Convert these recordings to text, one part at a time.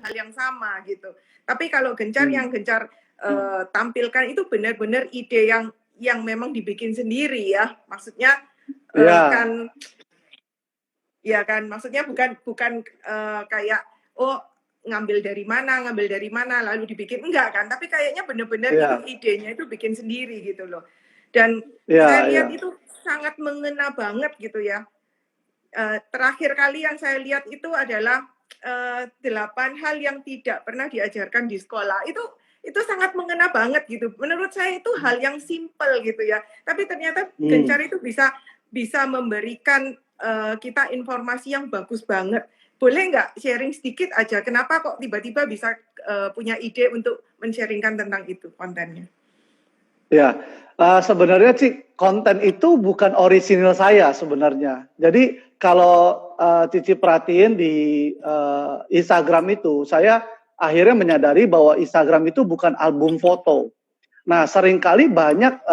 hal yang sama gitu. Tapi kalau Gencar yang Gencar tampilkan itu benar-benar ide yang memang dibikin sendiri ya. Maksudnya kan ya kan, maksudnya bukan kayak ngambil dari mana lalu dibikin, enggak kan, tapi kayaknya benar-benar itu idenya itu bikin sendiri gitu loh. Dan saya lihat itu sangat mengena banget gitu ya. Terakhir kali yang saya lihat itu adalah 8 hal yang tidak pernah diajarkan di sekolah. Itu sangat mengena banget gitu. Menurut saya itu hal yang simpel gitu ya. Tapi ternyata Gencar itu bisa memberikan kita informasi yang bagus banget. Boleh nggak sharing sedikit aja, kenapa kok tiba-tiba bisa punya ide untuk men-sharingkan tentang itu kontennya? Ya, sebenarnya sih konten itu bukan orisinil saya sebenarnya. Jadi kalau Cici perhatiin di Instagram itu, saya akhirnya menyadari bahwa Instagram itu bukan album foto. Nah, seringkali banyak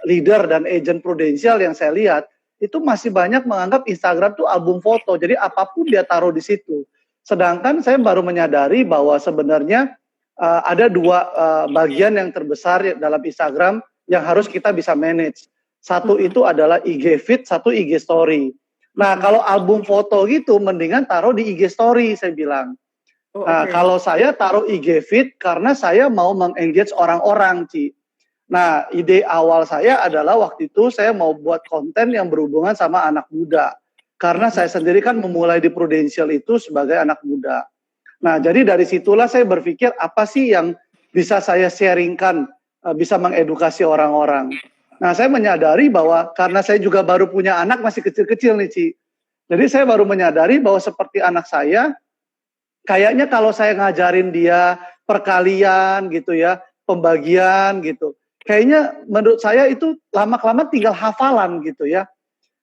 leader dan agent prudensial yang saya lihat itu masih banyak menganggap Instagram itu album foto. Jadi apapun dia taruh di situ. Sedangkan saya baru menyadari bahwa sebenarnya ada dua bagian yang terbesar dalam Instagram yang harus kita bisa manage. Satu itu adalah IG feed, satu IG story. Nah, kalau album foto gitu, mendingan taruh di IG story, saya bilang. Nah, kalau saya taruh IG feed karena saya mau meng-engage orang-orang, Ci. Nah, ide awal saya adalah waktu itu saya mau buat konten yang berhubungan sama anak muda. Karena saya sendiri kan memulai di Prudential itu sebagai anak muda. Nah, jadi dari situlah saya berpikir apa sih yang bisa saya sharingkan, bisa mengedukasi orang-orang. Nah, saya menyadari bahwa karena saya juga baru punya anak masih kecil-kecil nih, Ci. Jadi saya baru menyadari bahwa seperti anak saya, kayaknya kalau saya ngajarin dia perkalian gitu ya, pembagian gitu, kayaknya menurut saya itu lama-kelamaan tinggal hafalan gitu ya.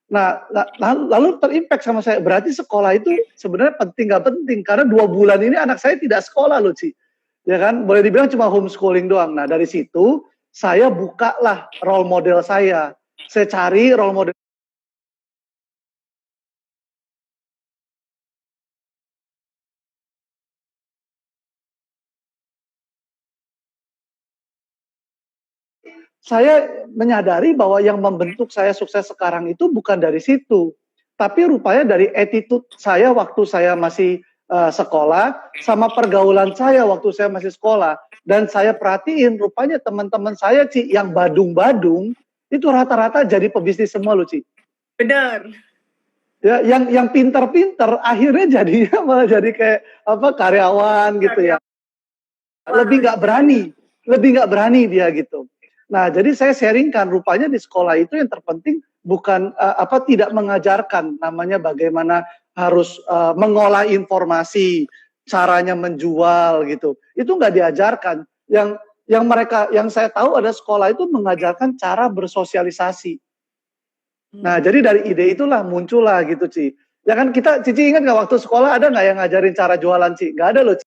Nah, lalu terimpact sama saya, berarti sekolah itu sebenarnya penting nggak penting, karena 2 bulan ini anak saya tidak sekolah loh, Ci. Ya kan, boleh dibilang cuma homeschooling doang. Nah, dari situ saya bukalah role model saya. Saya cari role model. Saya menyadari bahwa yang membentuk saya sukses sekarang itu bukan dari situ, tapi rupanya dari attitude saya waktu saya masih sekolah, sama pergaulan saya waktu saya masih sekolah. Dan saya perhatiin rupanya teman-teman saya, Ci, yang badung-badung itu rata-rata jadi pebisnis semua loh, Ci. Benar. Ya, yang pinter-pinter akhirnya jadinya malah jadi kayak karyawan gitu ya. Lebih nggak berani dia gitu. Nah, jadi saya sharingkan rupanya di sekolah itu yang terpenting bukan tidak mengajarkan namanya bagaimana harus mengolah informasi, caranya menjual gitu. Itu nggak diajarkan. Yang saya tahu ada sekolah itu mengajarkan cara bersosialisasi. Nah, jadi dari ide itulah muncullah gitu, Ci. Ya kan Cici ingat nggak waktu sekolah ada nggak yang ngajarin cara jualan, Ci? Nggak ada loh, Ci.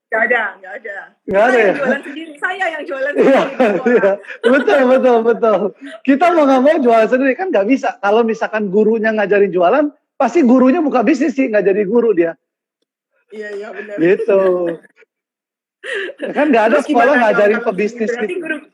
Nggak ada. Nggak ada ya? Jualan sendiri, saya yang jualan sendiri. Iya. Betul. Kita mau nggak mau jualan sendiri kan nggak bisa. Kalau misalkan gurunya ngajarin jualan, pasti gurunya buka bisnis sih, nggak jadi guru dia. Iya benar. Gitu. Ya kan nggak ada sekolah ngajarin pebisnis gitu.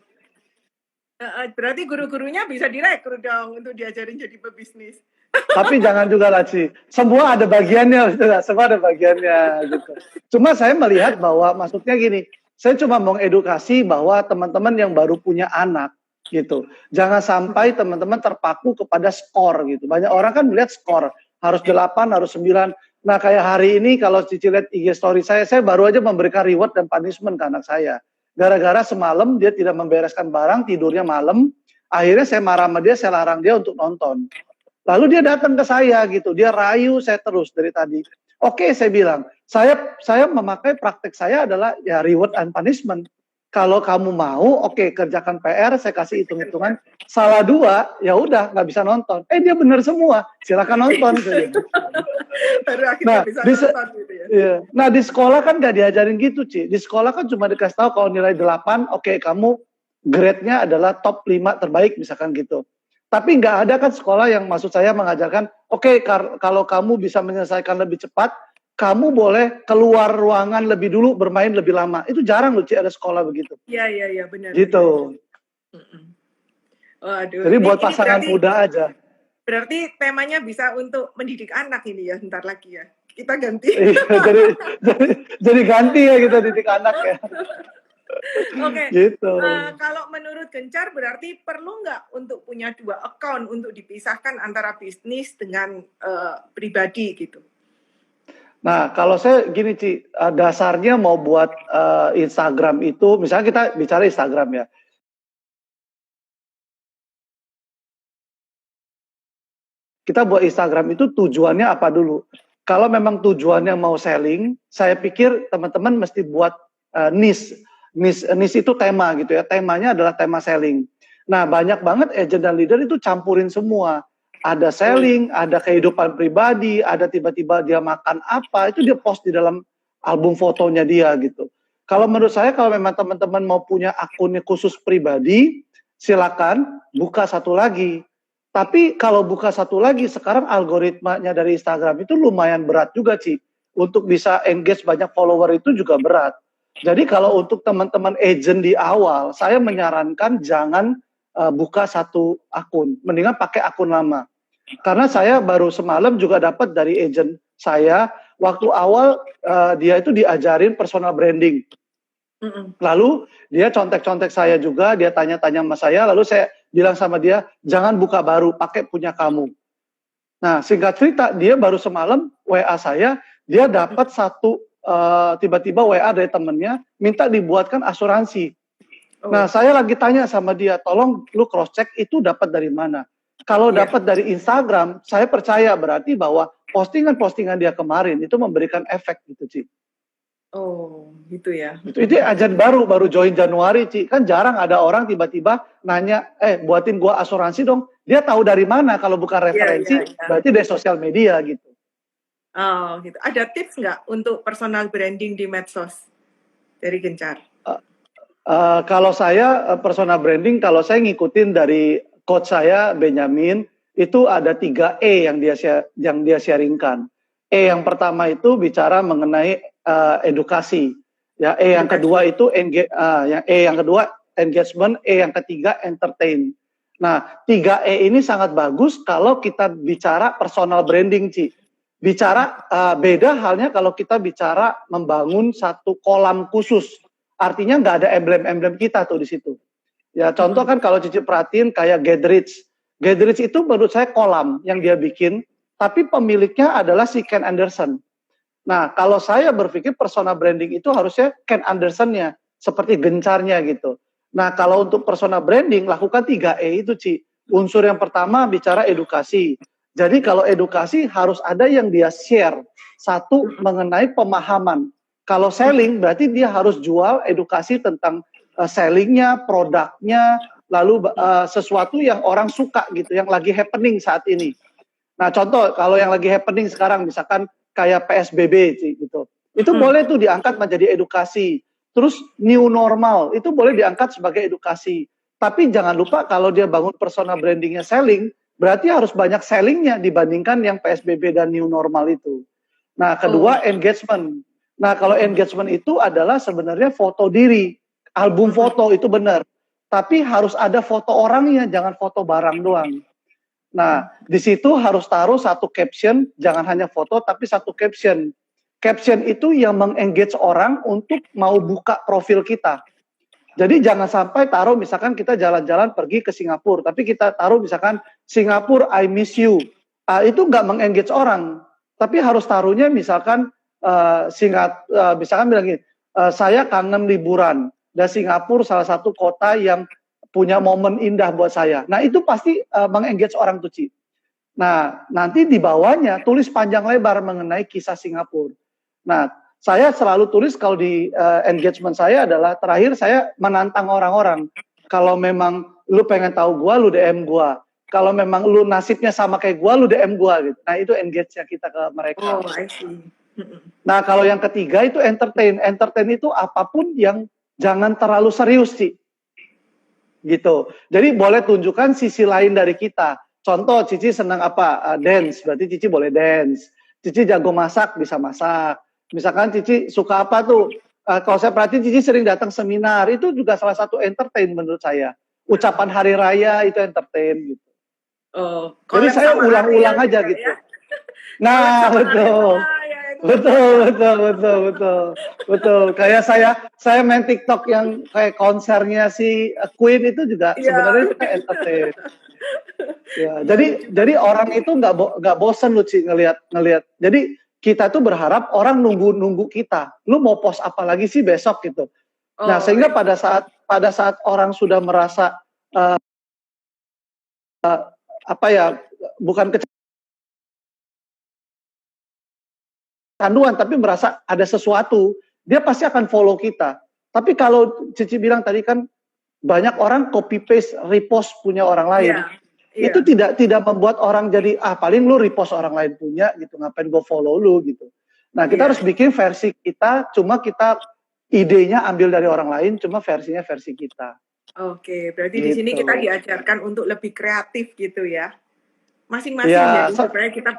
Berarti guru-gurunya bisa direkrut dong untuk diajarin jadi pebisnis. Tapi jangan juga lah, Ci. Semua ada bagiannya, semua ada bagiannya gitu. Cuma saya melihat bahwa maksudnya gini, saya cuma mau edukasi bahwa teman-teman yang baru punya anak gitu, jangan sampai teman-teman terpaku kepada skor gitu. Banyak orang kan melihat skor, harus 8, harus 9. Nah, kayak hari ini kalau Cici lihat IG story saya baru aja memberikan reward dan punishment ke anak saya. Gara-gara semalam dia tidak membereskan barang, tidurnya malam, akhirnya saya marah sama dia, saya larang dia untuk nonton. Lalu dia datang ke saya gitu, dia rayu saya terus dari tadi. Oke, saya bilang, saya memakai praktek saya adalah ya reward and punishment. Kalau kamu mau, oke, kerjakan PR, saya kasih hitung-hitungan. Salah 2, ya udah nggak bisa nonton. Dia bener semua, silakan nonton. Nah, nah di sekolah kan nggak diajarin gitu, Ci. Di sekolah kan cuma dikasih tahu kalau nilai 8, oke, kamu grade-nya adalah top 5 terbaik misalkan gitu. Tapi nggak ada kan sekolah yang maksud saya mengajarkan, oke, kalau kamu bisa menyelesaikan lebih cepat, kamu boleh keluar ruangan lebih dulu, bermain lebih lama. Itu jarang loh, Ci, ada sekolah begitu. Iya, benar. Gitu. Benar. Waduh, Jadi buat ini pasangan berarti, muda aja. Berarti temanya bisa untuk mendidik anak ini ya, bentar lagi ya. Kita ganti. jadi ganti ya kita didik anak ya. Oke. Gitu. Kalau menurut Gencar berarti perlu nggak untuk punya 2 account untuk dipisahkan antara bisnis dengan pribadi gitu? Nah, kalau saya gini, Ci, dasarnya mau buat Instagram itu, misalnya kita bicara Instagram ya. Kita buat Instagram itu tujuannya apa dulu? Kalau memang tujuannya mau selling, saya pikir teman-teman mesti buat niche. Niche itu tema gitu ya. Temanya adalah tema selling. Nah, banyak banget agent dan leader itu campurin semua. Ada selling, ada kehidupan pribadi, ada tiba-tiba dia makan apa, itu dia post di dalam album fotonya dia gitu. Kalau menurut saya, kalau memang teman-teman mau punya akunnya khusus pribadi, silakan buka satu lagi. Tapi kalau buka satu lagi, sekarang algoritmanya dari Instagram itu lumayan berat juga, Ci. Untuk bisa engage banyak follower itu juga berat. Jadi kalau untuk teman-teman agent di awal, saya menyarankan jangan buka satu akun. Mendingan pakai akun lama. Karena saya baru semalam juga dapat dari agent saya, waktu awal dia itu diajarin personal branding. Lalu dia contek-contek saya juga, dia tanya-tanya sama saya, lalu saya bilang sama dia, jangan buka baru, pakai punya kamu. Nah, singkat cerita, dia baru semalam WA saya, dia dapat satu, tiba-tiba WA dari temennya, minta dibuatkan asuransi. Nah, saya lagi tanya sama dia, tolong lu cross check itu dapat dari mana? Kalau dapat dari Instagram, saya percaya berarti bahwa postingan-postingan dia kemarin itu memberikan efek gitu, Ci. Oh, gitu ya. Itu ajan baru join Januari, Ci. Kan jarang ada orang tiba-tiba nanya, buatin gua asuransi dong. Dia tahu dari mana kalau bukan referensi, berarti dari sosial media gitu. Oh, gitu. Ada tips nggak untuk personal branding di medsos dari Gencar? Kalau saya personal branding, kalau saya ngikutin dari coach saya Benjamin, itu ada 3 E yang dia sharingkan. E yang pertama itu bicara mengenai edukasi. Ya, yang kedua itu yang kedua engagement, yang ketiga entertain. Nah, 3 E ini sangat bagus kalau kita bicara personal branding, Ci. Bicara beda halnya kalau kita bicara membangun satu kolam khusus. Artinya nggak ada emblem-emblem kita tuh di situ. Ya contoh kan kalau Cici perhatiin kayak Goodreads. Goodreads itu menurut saya kolam yang dia bikin, tapi pemiliknya adalah si Ken Anderson. Nah kalau saya berpikir personal branding itu harusnya Ken Anderson-nya, seperti gencarnya gitu. Nah kalau untuk personal branding lakukan 3E itu, Ci. Unsur yang pertama bicara edukasi. Jadi kalau edukasi harus ada yang dia share. Satu mengenai pemahaman. Kalau selling berarti dia harus jual edukasi tentang sellingnya, produknya, lalu sesuatu yang orang suka gitu, yang lagi happening saat ini. Nah contoh kalau yang lagi happening sekarang misalkan kayak PSBB gitu, itu boleh tuh diangkat menjadi edukasi. Terus new normal itu boleh diangkat sebagai edukasi. Tapi jangan lupa kalau dia bangun personal brandingnya selling, berarti harus banyak sellingnya dibandingkan yang PSBB dan new normal itu. Nah kedua engagement. Nah kalau engagement itu adalah sebenarnya foto diri, album foto itu benar. Tapi harus ada foto orangnya, jangan foto barang doang. Nah di situ harus taruh satu caption, jangan hanya foto tapi satu caption. Caption itu yang mengengage orang untuk mau buka profil kita. Jadi jangan sampai taruh misalkan kita jalan-jalan pergi ke Singapura, tapi kita taruh misalkan Singapura I miss you. Itu nggak mengengage orang, tapi harus taruhnya misalkan misalkan bilang gini, saya kangen liburan dan Singapura salah satu kota yang punya momen indah buat saya. Nah itu pasti mengengage orang tuh, Ci. Nah nanti di bawahnya tulis panjang lebar mengenai kisah Singapura. Nah saya selalu tulis kalau di engagement saya adalah terakhir saya menantang orang-orang. Kalau memang lu pengen tahu gua, lu DM gua. Kalau memang lu nasibnya sama kayak gua, lu DM gua gitu. Nah itu engage-nya kita ke mereka. Oh, I see. Nah kalau yang ketiga itu entertain. Entertain itu apapun yang jangan terlalu serius, sih. Gitu. Jadi boleh tunjukkan sisi lain dari kita. Contoh, Cici senang apa? Dance. Berarti Cici boleh dance. Cici jago masak, bisa masak. Misalkan Cici suka apa tuh? Kalau saya perhatiin Cici sering datang seminar, itu juga salah satu entertain menurut saya. Ucapan hari raya itu entertain gitu. Oh, Jadi collab saya sama ulang-ulang Ariel aja juga gitu. ya. Collab Nah, sama Ariel. betul. Wah, ya itu luar Betul, biasa. betul, betul, betul. Betul. Kayak saya main TikTok yang kayak konsernya si Queen itu juga Iya, sebenarnya kita entertain. Ya, iya lucu jadi banget. orang itu nggak bosen lu Ci, ngelihat. Jadi kita tuh berharap orang nunggu kita. Lu mau post apa lagi sih besok gitu. Nah, Oh, sehingga iya. pada saat orang sudah merasa apa ya, bukan kecanduan tapi merasa ada sesuatu, dia pasti akan follow kita. Tapi kalau Cici bilang tadi kan banyak orang copy paste repost punya orang lain. Iya, iya. Itu tidak membuat orang jadi paling lu repost orang lain punya gitu, ngapain gue follow lu gitu. Nah, kita Iya. harus bikin versi kita, cuma kita idenya ambil dari orang lain, cuma versinya versi kita. Oke, berarti di sini Gitu. kita diajarkan untuk lebih kreatif gitu ya. Masing-masing Ya, jadi supaya kita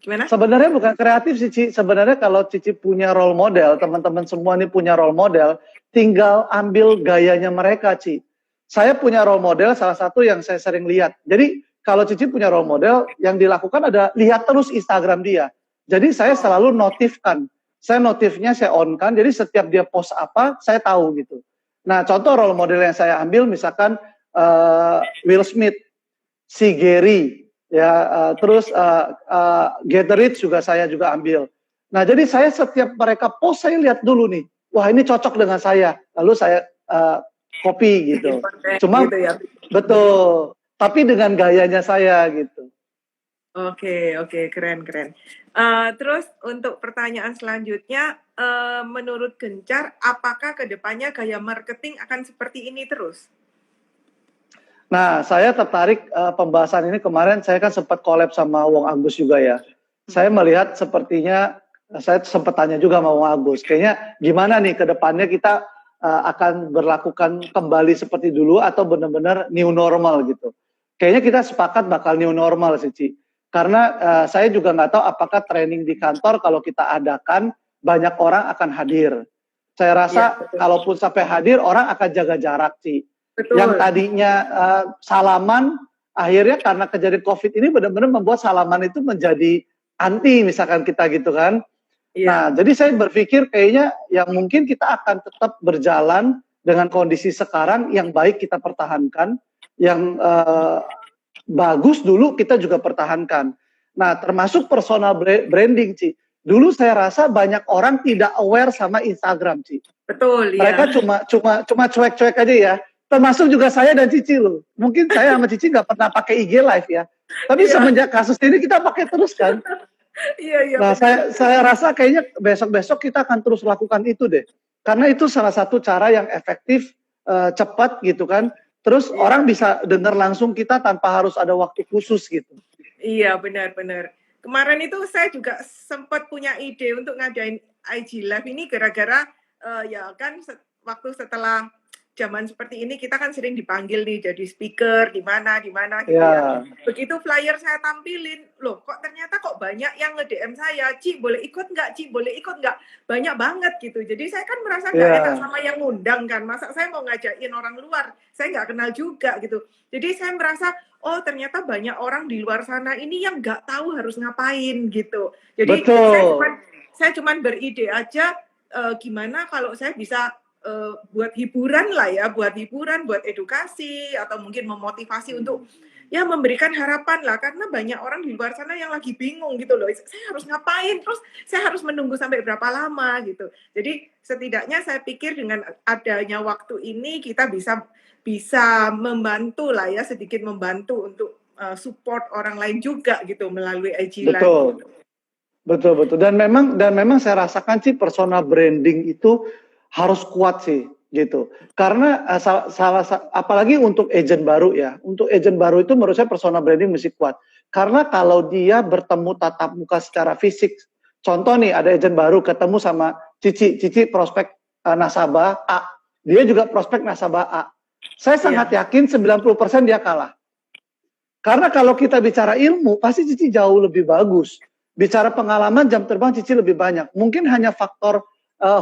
gimana? sebenarnya bukan kreatif sih, Ci. Sebenarnya kalau Cici punya role model, teman-teman semua ini punya role model, tinggal ambil gayanya mereka, Ci. Saya punya role model, salah satu yang saya sering lihat. Jadi, kalau Cici punya role model, yang dilakukan ada lihat terus Instagram dia. Jadi, saya selalu notifkan. Saya notifnya saya on-kan, jadi setiap dia post apa, saya tahu gitu. Nah, contoh role model yang saya ambil, misalkan Will Smith, si Gary, ya, terus Gatorade juga saya juga ambil. Nah, jadi saya setiap mereka post saya lihat dulu nih, wah ini cocok dengan saya, lalu saya copy gitu. Cuma gitu ya. betul, tapi dengan gayanya saya gitu. Oke, oke, keren. Terus untuk pertanyaan selanjutnya, menurut Gencar, apakah kedepannya gaya marketing akan seperti ini terus? Nah, saya tertarik pembahasan ini kemarin saya kan sempat collab sama Wong Agus juga ya. Saya melihat sepertinya saya sempat tanya juga sama Wong Agus, kayaknya gimana nih ke depannya kita akan berlakukan kembali seperti dulu atau benar-benar new normal gitu. Kayaknya kita sepakat bakal new normal sih, Ci. Karena saya juga nggak tahu apakah training di kantor kalau kita adakan banyak orang akan hadir. Saya rasa Ya, kalaupun sampai hadir orang akan jaga jarak, Ci. betul. Yang tadinya salaman, akhirnya karena kejadian COVID ini benar-benar membuat salaman itu menjadi anti misalkan kita gitu kan. Ya. Nah, jadi saya berpikir kayaknya yang mungkin kita akan tetap berjalan dengan kondisi sekarang yang baik kita pertahankan, yang bagus dulu kita juga pertahankan. Nah, termasuk personal branding, Ci. Dulu saya rasa banyak orang tidak aware sama Instagram, Ci. Betul, Mereka cuma cuek-cuek aja ya. Termasuk juga saya dan Cici loh. Mungkin saya sama Cici nggak pernah pakai IG Live ya. Tapi semenjak kasus ini kita pakai terus kan. Iya. Nah, saya rasa kayaknya besok-besok kita akan terus lakukan itu deh. Karena itu salah satu cara yang efektif, cepat gitu kan. Terus orang bisa dengar langsung kita tanpa harus ada waktu khusus gitu. Iya, benar. Kemarin itu saya juga sempat punya ide untuk ngadain IG Live ini gara-gara ya kan waktu setelah zaman seperti ini kita kan sering dipanggil nih jadi speaker di mana gitu ya. Begitu flyer saya tampilin, loh kok ternyata banyak yang nge-DM saya, Ci boleh ikut nggak, Ci boleh ikut nggak? Banyak banget gitu. Jadi saya kan merasa nggak enak sama yang ngundang kan. Masa saya mau ngajakin orang luar, saya nggak kenal juga gitu. Jadi saya merasa, oh ternyata banyak orang di luar sana ini yang nggak tahu harus ngapain gitu. Jadi saya cuman beride aja gimana kalau saya bisa buat hiburan lah ya, buat edukasi atau mungkin memotivasi untuk ya memberikan harapan lah, karena banyak orang di luar sana yang lagi bingung gitu loh, saya harus ngapain, terus saya harus menunggu sampai berapa lama gitu. Jadi setidaknya saya pikir dengan adanya waktu ini kita bisa membantu lah ya, sedikit membantu untuk support orang lain juga gitu melalui IG Live. Betul. Dan memang saya rasakan sih personal branding itu harus kuat sih gitu. Karena apalagi untuk agent baru ya. Untuk agent baru itu menurut saya personal branding mesti kuat. Karena kalau dia bertemu tatap muka secara fisik, contoh nih ada agent baru ketemu sama Cici prospek nasabah A. Dia juga prospek nasabah A. Saya sangat yakin 90% dia kalah. Karena kalau kita bicara ilmu, pasti Cici jauh lebih bagus. Bicara pengalaman, jam terbang Cici lebih banyak. Mungkin hanya faktor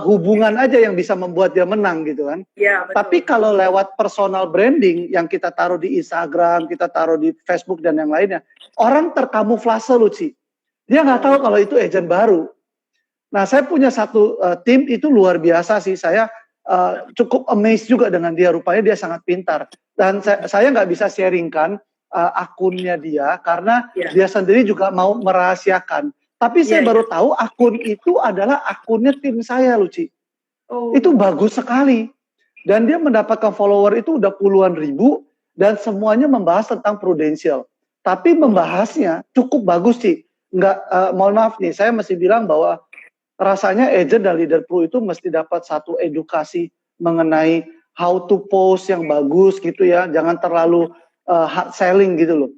hubungan aja yang bisa membuat dia menang gitu kan. Ya, betul. Tapi kalau lewat personal branding yang kita taruh di Instagram, kita taruh di Facebook dan yang lainnya, orang terkamuflase loh, Ci. Dia nggak tahu kalau itu agent baru. Nah, saya punya satu tim itu luar biasa sih. Saya cukup amazed juga dengan dia. Rupanya dia sangat pintar. Dan saya nggak bisa sharingkan akunnya dia karena dia sendiri juga mau merahasiakan. Tapi saya baru tahu akun itu adalah akunnya tim saya, Luci. Itu bagus sekali. Dan dia mendapatkan follower itu udah puluhan ribu dan semuanya membahas tentang Prudential. Tapi membahasnya cukup bagus sih. Nggak, mohon maaf nih, saya masih bilang bahwa rasanya agent dan leader pro itu mesti dapat satu edukasi mengenai how to post yang bagus gitu ya. Jangan terlalu hard selling gitu loh.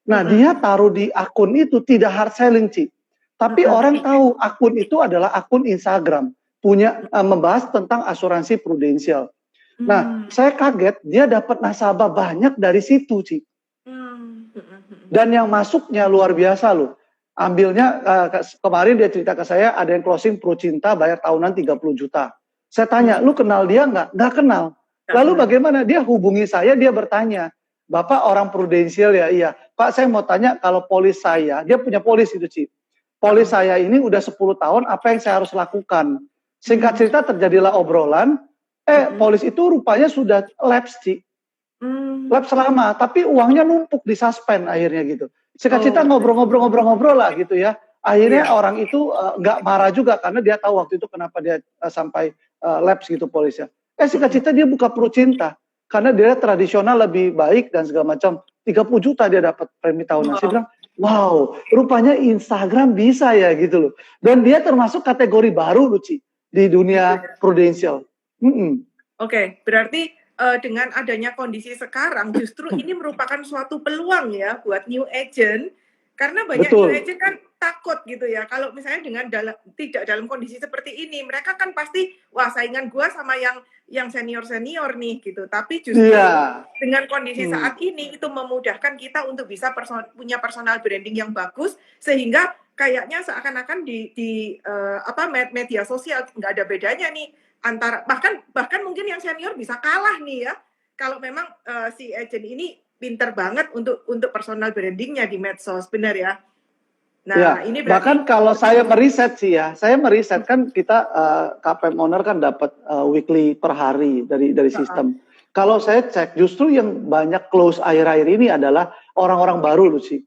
Nah, dia taruh di akun itu tidak hard selling, Ci. Tapi orang tahu akun itu adalah akun Instagram. Punya membahas tentang asuransi Prudential. Nah, saya kaget dia dapat nasabah banyak dari situ, Ci. Dan yang masuknya luar biasa loh. Ambilnya kemarin dia cerita ke saya ada yang closing Pro Cinta bayar tahunan 30 juta. Saya tanya, lu kenal dia nggak? Nggak kenal. Lalu bagaimana? Dia hubungi saya, dia bertanya, Bapak orang Prudential ya? Iya. Pak, saya mau tanya kalau polis saya, dia punya polis itu, Ci. Polis saya ini udah 10 tahun, apa yang saya harus lakukan? Singkat cerita terjadilah obrolan, polis itu rupanya sudah lapse, Ci. Lapse lama, tapi uangnya numpuk di suspend akhirnya gitu. Singkat cerita ngobrol-ngobrol lah gitu ya. Akhirnya orang itu nggak marah juga karena dia tahu waktu itu kenapa dia sampai lapse gitu polisnya. Singkat cerita dia buka Pro Cinta karena dia tradisional lebih baik dan segala macam. 30 juta dia dapat premi tahunan. Saya bilang, wow, rupanya Instagram bisa ya gitu loh. Dan dia termasuk kategori baru, Luci, di dunia Prudential. Oke, berarti dengan adanya kondisi sekarang justru ini merupakan suatu peluang ya buat new agent karena banyak new agent kan takut gitu ya kalau misalnya dengan tidak dalam kondisi seperti ini mereka kan pasti wah saingan gua sama yang senior nih gitu tapi justru dengan kondisi saat ini itu memudahkan kita untuk bisa punya personal branding yang bagus sehingga kayaknya seakan-akan di media sosial nggak ada bedanya nih antara bahkan mungkin yang senior bisa kalah nih ya kalau memang si agent ini pinter banget untuk personal brandingnya di medsos benar ya. Nah ini berarti, bahkan kalau saya meriset sih ya, saya meriset kan kita KPM owner kan dapat weekly per hari dari sistem. Kalau saya cek justru yang banyak close akhir-akhir ini adalah orang-orang baru Lucy.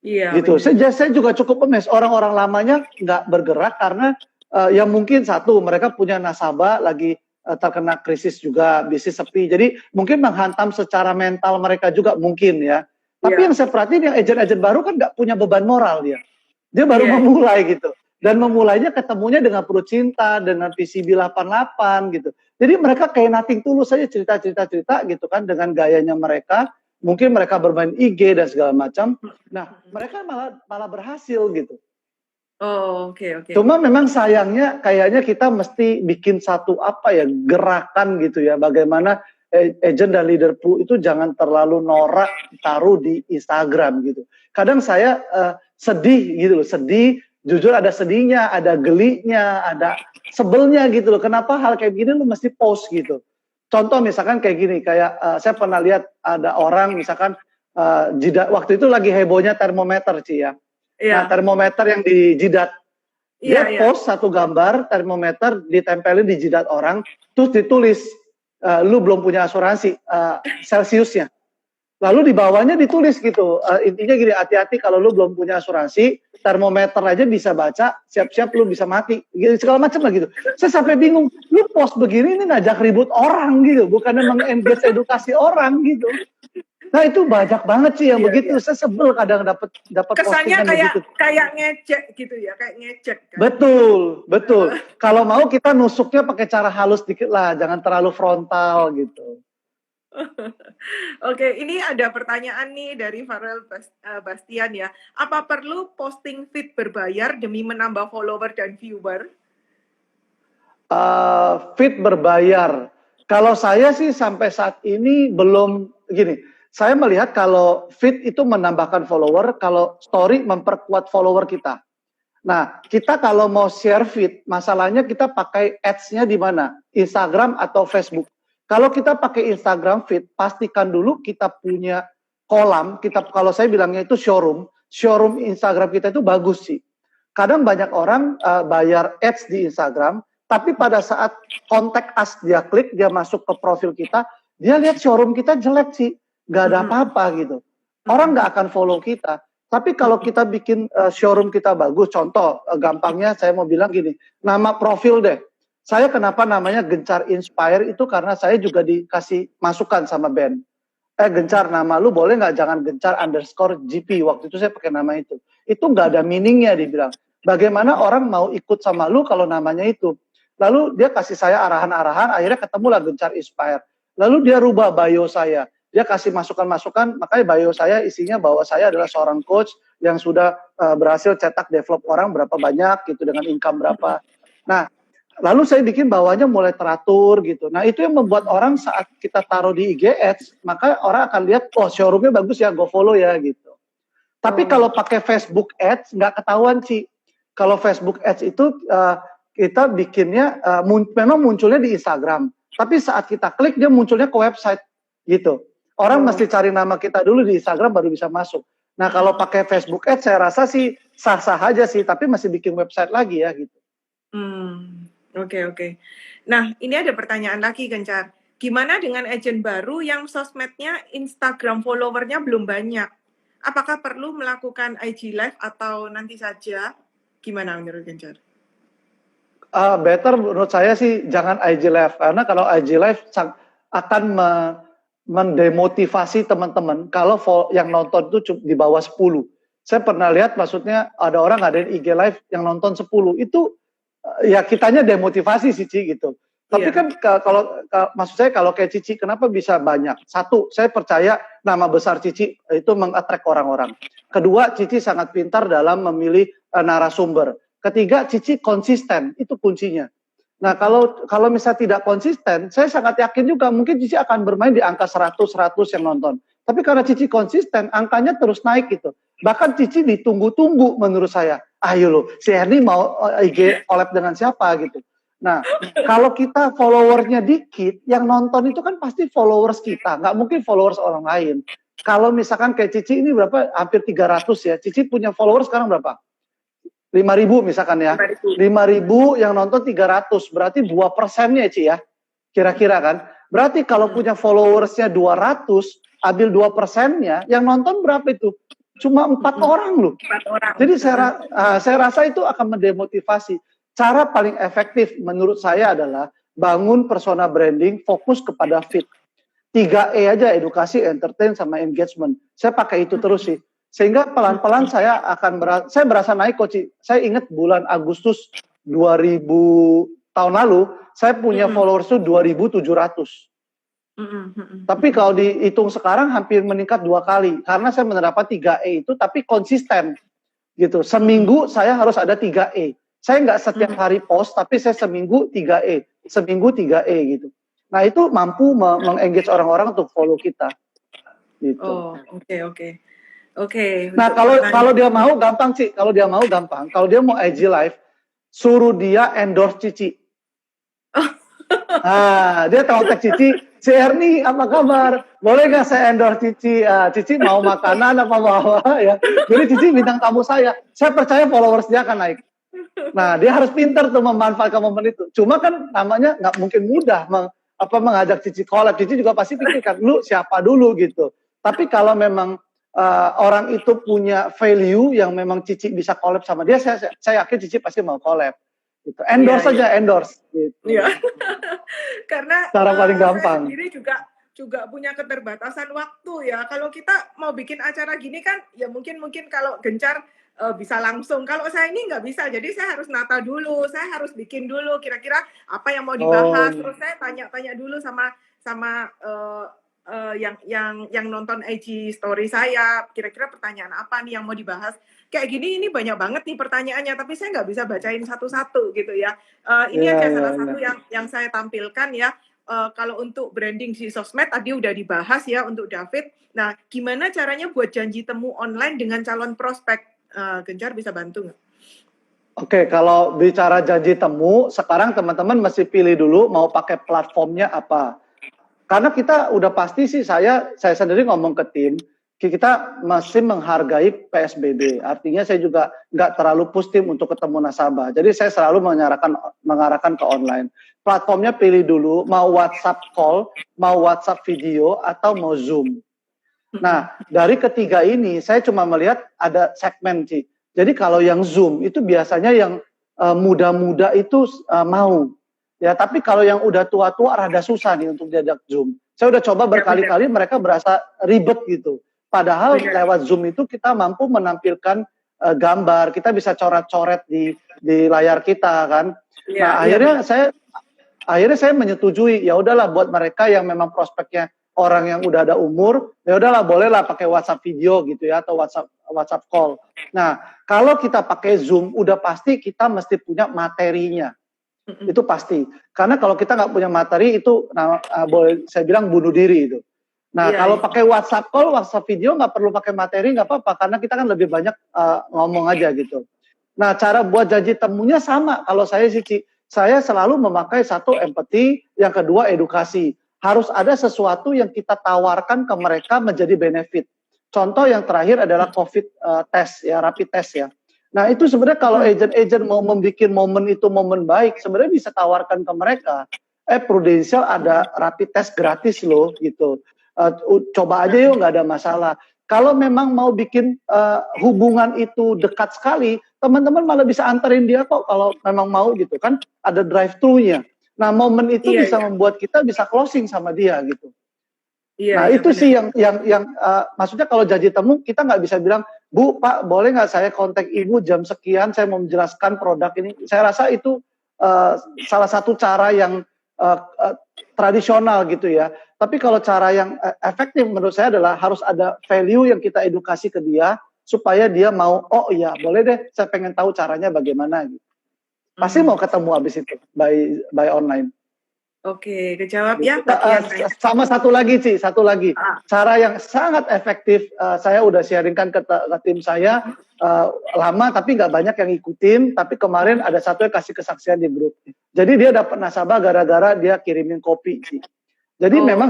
Iya. Gitu. Saya juga cukup amazed orang-orang lamanya nggak bergerak karena yang mungkin satu mereka punya nasabah lagi terkena krisis juga bisnis sepi jadi mungkin menghantam secara mental mereka juga mungkin ya tapi yang saya perhatiin yang agent-agent baru kan nggak punya beban moral dia baru memulai gitu dan memulainya ketemunya dengan Pro Cinta dengan PCB 88 gitu jadi mereka kayak nothing tulus saja cerita gitu kan dengan gayanya mereka mungkin mereka bermain IG dan segala macam nah mereka malah berhasil gitu. Oh, oke. Cuma memang sayangnya kayaknya kita mesti bikin satu gerakan gitu ya. Bagaimana agent dan leader pro itu jangan terlalu norak taruh di Instagram gitu. Kadang saya sedih gitu loh, sedih. Jujur ada sedihnya, ada gelinya, ada sebelnya gitu loh. Kenapa hal kayak gini lu mesti post gitu. Contoh misalkan kayak gini, saya pernah lihat ada orang misalkan waktu itu lagi hebohnya termometer Ci ya. Nah, termometer yang di jidat. Dia post satu gambar termometer ditempelin di jidat orang, terus ditulis, lu belum punya asuransi, Celsiusnya. Lalu di bawahnya ditulis gitu, intinya gini, hati-hati kalau lu belum punya asuransi, termometer aja bisa baca, siap-siap lu bisa mati, gitu, segala macam lah gitu. Saya sampai bingung, lu post begini ini ngajak ribut orang gitu, bukannya meng-engage edukasi orang gitu. Nah itu banyak banget sih yang begitu. Saya sebel kadang dapat kesannya kayak ngecek gitu ya, kayak ngecek. Kan? Betul. Kalau mau kita nusuknya pakai cara halus dikit lah, jangan terlalu frontal gitu. Oke, ini ada pertanyaan nih dari Farel Bastian ya. Apa perlu posting feed berbayar demi menambah follower dan viewer? Feed berbayar. Kalau saya sih sampai saat ini belum gini. Saya melihat kalau feed itu menambahkan follower, kalau story memperkuat follower kita. Nah, kita kalau mau share feed, masalahnya kita pakai ads-nya di mana? Instagram atau Facebook. Kalau kita pakai Instagram feed, pastikan dulu kita punya kolam, kalau saya bilangnya itu showroom Instagram kita itu bagus sih. Kadang banyak orang bayar ads di Instagram, tapi pada saat kontak us dia klik, dia masuk ke profil kita, dia lihat showroom kita jelek sih, nggak ada apa-apa gitu. Orang nggak akan follow kita. Tapi kalau kita bikin showroom kita bagus, contoh gampangnya saya mau bilang gini, nama profil deh. Saya kenapa namanya Gencar Inspire itu karena saya juga dikasih masukan sama band. Gencar, nama lu boleh nggak jangan Gencar underscore GP. Waktu itu saya pakai nama itu. Itu nggak ada meaningnya dibilang. Bagaimana orang mau ikut sama lu kalau namanya itu. Lalu dia kasih saya arahan-arahan, akhirnya ketemulah Gencar Inspire. Lalu dia rubah bio saya. Dia kasih masukan-masukan, makanya bio saya isinya bahwa saya adalah seorang coach yang sudah berhasil cetak develop orang berapa banyak gitu dengan income berapa. Nah, lalu saya bikin bawahnya mulai teratur gitu. Nah, itu yang membuat orang saat kita taruh di IG Ads, maka orang akan lihat, oh showroomnya bagus ya, go follow ya gitu. Tapi kalau pakai Facebook Ads nggak ketahuan sih. Kalau Facebook Ads itu kita bikinnya memang munculnya di Instagram, tapi saat kita klik dia munculnya ke website gitu. Orang mesti cari nama kita dulu di Instagram baru bisa masuk. Nah, kalau pakai Facebook Ads saya rasa sih sah-sah aja sih, tapi masih bikin website lagi ya gitu. Oke. Nah, ini ada pertanyaan lagi, Gencar. Gimana dengan agent baru yang sosmednya Instagram followernya belum banyak? Apakah perlu melakukan IG Live atau nanti saja? Gimana menurut Gencar? Better menurut saya sih jangan IG Live, karena kalau IG Live akan mendemotivasi teman-teman kalau yang nonton itu di bawah 10. Saya pernah lihat, maksudnya ada orang ngadain IG Live yang nonton 10, itu ya kitanya demotivasi sih Ci gitu. Tapi kan kalau maksud saya kalau kayak Cici kenapa bisa banyak? Satu, saya percaya nama besar Cici itu mengattract orang-orang. Kedua, Cici sangat pintar dalam memilih narasumber. Ketiga, Cici konsisten, itu kuncinya. Nah, kalau misalnya tidak konsisten, saya sangat yakin juga mungkin Cici akan bermain di angka 100 yang nonton. Tapi karena Cici konsisten, angkanya terus naik gitu. Bahkan Cici ditunggu-tunggu menurut saya. Ayo loh, si Ernie mau IG collab dengan siapa gitu. Nah, kalau kita followersnya dikit, yang nonton itu kan pasti followers kita, nggak mungkin followers orang lain. Kalau misalkan kayak Cici ini berapa? Hampir 300 ya. Cici punya followers sekarang berapa? 5.000 misalkan ya. 5.000 yang nonton 300, berarti 2%-nya Ci ya. Kira-kira kan. Berarti kalau punya followersnya 200, ambil 2%-nya, yang nonton berapa itu? Cuma 4 orang loh. 4 orang. Jadi saya rasa itu akan mendemotivasi. Cara paling efektif menurut saya adalah bangun persona branding, fokus kepada fit. 3E aja, edukasi, entertain, sama engagement. Saya pakai itu terus sih. Sehingga pelan-pelan saya saya berasa naik Coach. Saya ingat bulan Agustus 2000 tahun lalu, saya punya followers itu 2.700. Tapi kalau dihitung sekarang hampir meningkat 2 kali. Karena saya menerapkan 3E itu, tapi konsisten. Gitu. Seminggu saya harus ada 3E. Saya nggak setiap hari post, tapi saya seminggu 3E. Seminggu 3E gitu. Nah, itu mampu mengengage orang-orang untuk follow kita. Gitu. Oh, oke. Nah, kalau dia mau gampang sih, kalau dia mau gampang. Kalau dia mau IG live, suruh dia endorse Cici. Nah, dia kontak Cici, si Ernie apa kabar? Boleh nggak saya endorse Cici? Cici mau makanan apa mau apa ya? Jadi Cici bintang tamu saya. Saya percaya followers dia akan naik. Nah, dia harus pintar tuh memanfaatkan momen itu. Cuma kan namanya nggak mungkin mudah mengajak Cici collab. Cici juga pasti pikirkan, lu siapa dulu gitu. Tapi kalau memang orang itu punya value yang memang Cici bisa collab sama dia, saya yakin Cici pasti mau collab. Gitu. Endorse saja, endorse. Gitu. Iya. Karena cara paling gampang. Saya sendiri juga punya keterbatasan waktu ya. Kalau kita mau bikin acara gini kan, ya mungkin kalau Gencar bisa langsung. Kalau saya ini nggak bisa, jadi saya harus nata dulu, saya harus bikin dulu kira-kira apa yang mau dibahas. Terus saya tanya-tanya dulu sama yang nonton IG story saya, kira-kira pertanyaan apa nih yang mau dibahas. Kayak gini ini banyak banget nih pertanyaannya, tapi saya nggak bisa bacain satu-satu gitu ya. Ini aja salah satu yang saya tampilkan ya. Kalau untuk branding di sosmed tadi udah dibahas ya untuk David. Nah, gimana caranya buat janji temu online dengan calon prospek? Gencar bisa bantu nggak? Oke, kalau bicara janji temu, sekarang teman-teman mesti pilih dulu mau pakai platformnya apa. Karena kita udah pasti sih, saya sendiri ngomong ke tim, kita masih menghargai PSBB. Artinya saya juga nggak terlalu push tim untuk ketemu nasabah. Jadi saya selalu mengarahkan ke online. Platformnya pilih dulu, mau WhatsApp call, mau WhatsApp video, atau mau Zoom. Nah, dari ketiga ini, saya cuma melihat ada segmen sih. Jadi kalau yang Zoom, itu biasanya yang muda-muda itu mau. Ya, tapi kalau yang udah tua-tua rada susah nih untuk diajak Zoom. Saya udah coba berkali-kali, mereka berasa ribet gitu. Padahal lewat Zoom itu kita mampu menampilkan gambar, kita bisa coret-coret di layar kita kan. Nah, akhirnya saya menyetujui, ya udahlah buat mereka yang memang prospeknya orang yang udah ada umur, ya udahlah bolehlah pakai WhatsApp video gitu ya, atau WhatsApp call. Nah, kalau kita pakai Zoom, udah pasti kita mesti punya materinya. Itu pasti. Karena kalau kita nggak punya materi, itu boleh saya bilang bunuh diri itu. Nah, kalau pakai WhatsApp call, WhatsApp video nggak perlu pakai materi, nggak apa-apa, karena kita kan lebih banyak ngomong aja gitu. Nah, cara buat janji temunya sama. Kalau saya sih, saya selalu memakai satu empati, yang kedua edukasi. Harus ada sesuatu yang kita tawarkan ke mereka menjadi benefit. Contoh yang terakhir adalah COVID test ya, rapid test ya. Nah, itu sebenarnya kalau agent-agent mau membuat momen itu momen baik, sebenarnya bisa tawarkan ke mereka. Prudential ada rapid test gratis loh gitu. Coba aja yuk, nggak ada masalah. Kalau memang mau bikin hubungan itu dekat sekali, teman-teman malah bisa anterin dia kok kalau memang mau gitu kan, ada drive-thru-nya. Nah, momen itu bisa membuat kita bisa closing sama dia gitu. Nah, itu sih yang maksudnya kalau janji temu, kita nggak bisa bilang, Bu, Pak, boleh nggak saya kontak Ibu jam sekian, saya mau menjelaskan produk ini. Saya rasa itu salah satu cara yang tradisional gitu ya. Tapi kalau cara yang efektif menurut saya adalah harus ada value yang kita edukasi ke dia, supaya dia mau, oh iya boleh deh, saya pengen tahu caranya bagaimana gitu. Pasti mau ketemu abis itu, by online. Oke, kejawab ya. Sama satu lagi. Cara yang sangat efektif, saya udah sharingkan ke tim saya, lama tapi nggak banyak yang ikutin, tapi kemarin ada satu yang kasih kesaksian di grup. Jadi dia dapat nasabah gara-gara dia kirimin kopi sih. Jadi memang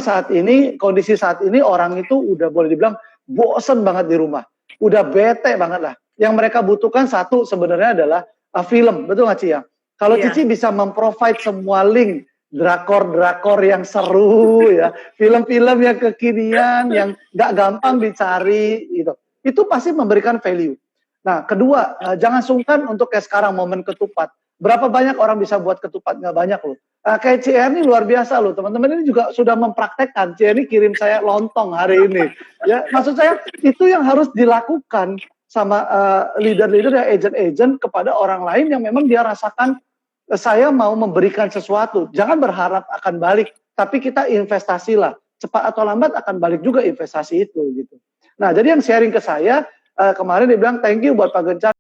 kondisi saat ini orang itu udah boleh dibilang bosen banget di rumah. Udah bete banget lah. Yang mereka butuhkan satu sebenarnya adalah film, betul nggak Ci ya? Kalau Cici bisa memprovide semua link drakor-drakor yang seru ya, film-film yang kekinian yang nggak gampang dicari gitu, itu pasti memberikan value. Nah, kedua, jangan sungkan untuk kayak sekarang momen ketupat. Berapa banyak orang bisa buat ketupat? Nggak banyak loh. Kayak CR ini luar biasa loh, teman-teman ini juga sudah mempraktekkan. CR ini kirim saya lontong hari ini. Ya, maksud saya itu yang harus dilakukan sama leader-leader ya, agent-agent kepada orang lain yang memang dia rasakan, saya mau memberikan sesuatu. Jangan berharap akan balik, tapi kita investasilah. Cepat atau lambat akan balik juga investasi itu gitu. Nah, jadi yang sharing ke saya kemarin dia bilang thank you buat Pak Gencar.